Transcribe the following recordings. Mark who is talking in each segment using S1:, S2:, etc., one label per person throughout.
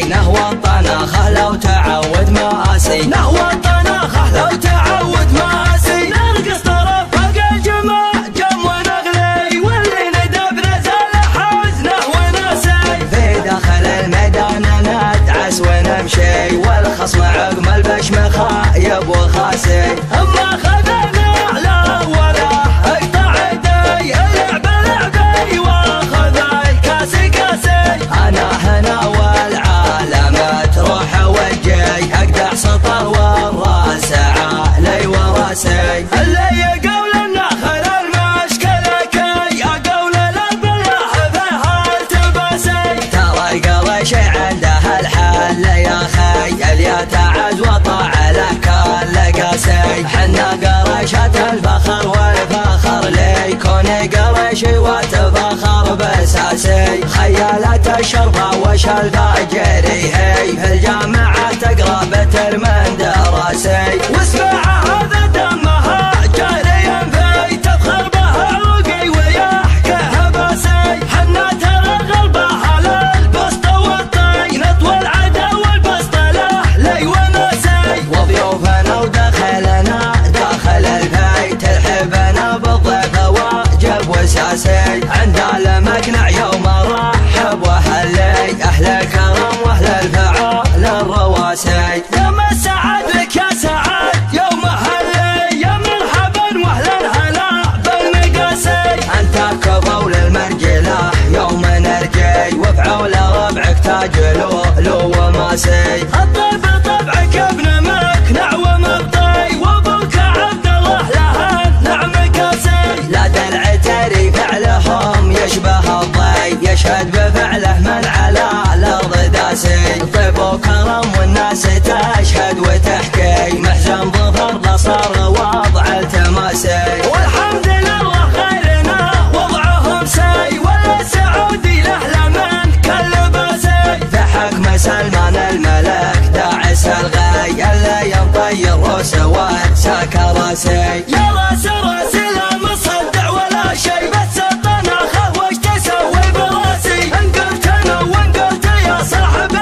S1: الحي نهوى الطناخة لو تعود مآسي، نهوى الطناخة لو تعود مآسي. نرقص طرف فوق الجمع جم ونغلي، واللي ندب نزل حزنه وناسي. في داخل الميدان ندعس ونمشي، والخصم عقم البشم خايب وخاسي. اما خذنا على ولا اقطع يدي، اللعب لعبي واخذ الكاسي كاسي. انا هنا والعالم تروح وجي، اقدح سطر والراس علي وراسي. اللي يقول النخل المشكلة كي اقول البلاح فيها التباسي. ترى القرش عنده الحل يا خي، اللي يتعز وطاع له كل قاسي. حنا قرشة الفخر والفخر ليكون قرشي وتفخر بساسي. خيالة الشرطة وش الفاجري هي، في الجامعة تقرا بترمن دراسي. واسمع هذا دمها جاري في، تفخر به عوقي ويحكيها باسي. حنا ترى غلبها للبسط والطين، اطول عدا والبسط له لي وناسي. وضيوفنا ودخلنا داخل البيت، ترحبنا بالضيف واجب وساسي. عند المقنع يوم رحب واهلي، اهل الكرم واهل الفعال الرواسي. يا مسعد لك يا سعد يوم اهلي، يا مرحبا واهلا هلا بالمقاسي. انت كفول المرجله يوم نرجي، وفعول ربعك تاج لولو وماسي. الطيب طبعك ابن مقنع ومبطي، وابوك عبد الله له النعم كاسي. لا دلع تري فعلهم يشبه الضي، يشهد بفعله من على الارض داسي. طيب وكرم والناس تشهد وتحكي، محزن ظفر صار وضع التماسي. والحمد لله خيرنا وضعهم سي، والسعودي له لمن كل باسي. في حكم سلمان الملك داعس الغي، اللي ينطي الروس وساك راسي. يا راس راسي لا مصدع ولا شي، بس الطناخة وش تسوي براسي. ان قلت انا وان قلت يا صاحب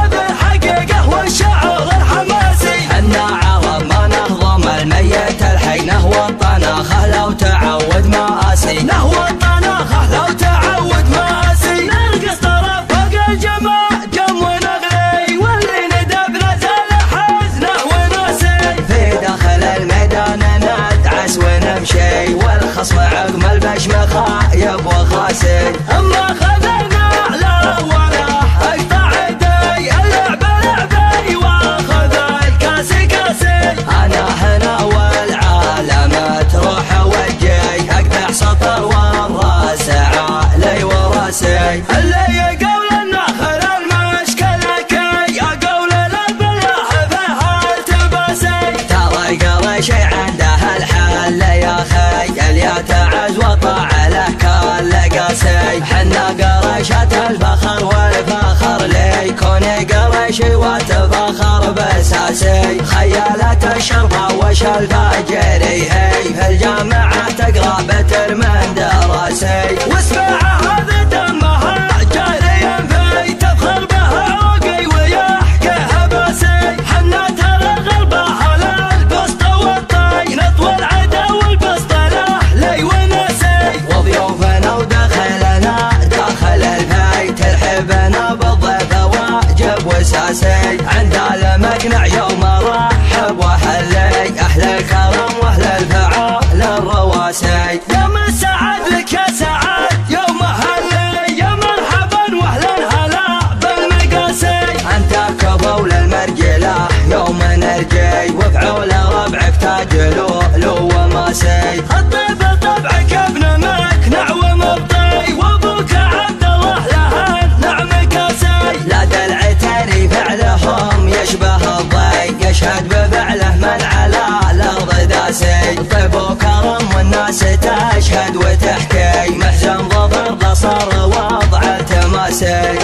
S1: ابي الحقيقة والشعور الحماسي. حنا عرب ما نهضم الميت الحي، نهوى الطناخة لو تعود مآسي، نهوى الطناخة لو تعود مآسي. نرقص طرف فوق الجمع جم ونغلي، واللي ندب نزل حزنه وناسي. في داخل الميدان ندعس ونمشي، والخصم عقم البشم خايب وخاسي. اما خذنا على ولا اقطع يدي، اللعب لعبي واخذ الكاسي كاسي. انا هنا والعالم تروح وجي، اقدح سطر والراس علي وراسي. اللي يقول النخل المشكلة كي اقول البلاح فيها التباسي. ترى القرش عنده الحل يا خي، اللي يتعز وطاع له كل قاسي. حنا قرشة الفخر والفخر ليكون قرشي وتفخر بساسي. خيالة الشرطة وش الفاجري هي، في الجامعة تقرا بترمن دراسي. واسمع هذا دمها جاري في، تفخر به عوقي ويحكيها باسي. حنا ترى غلبها للبسط والطين، اطول عدا والبسط له لي وناسي. وضيوفنا ودخلنا داخل البيت، ترحبنا بالضيف واجب وساسي. عند المقنع يوم رحب واهلي، اهل الكرم واهل الفعال الرواسي. يا مسعد لك يا سعد يوم اهلي، يا مرحبا واهلا هلا بالمقاسي. انت كفول المرجله يوم نرجي، وفعول ربعك تاج لولو وماسي. الطيب طبعك ابن مقنع ومبطي، وابوك عبد الله له النعم كاسي. لا دلع تري فعلهم يشبه الضي، يشهد بفعله من على الارض داسي. طيب وكرم والناس تشهد وتحكي، محزن ظفر صار وضع التماسي.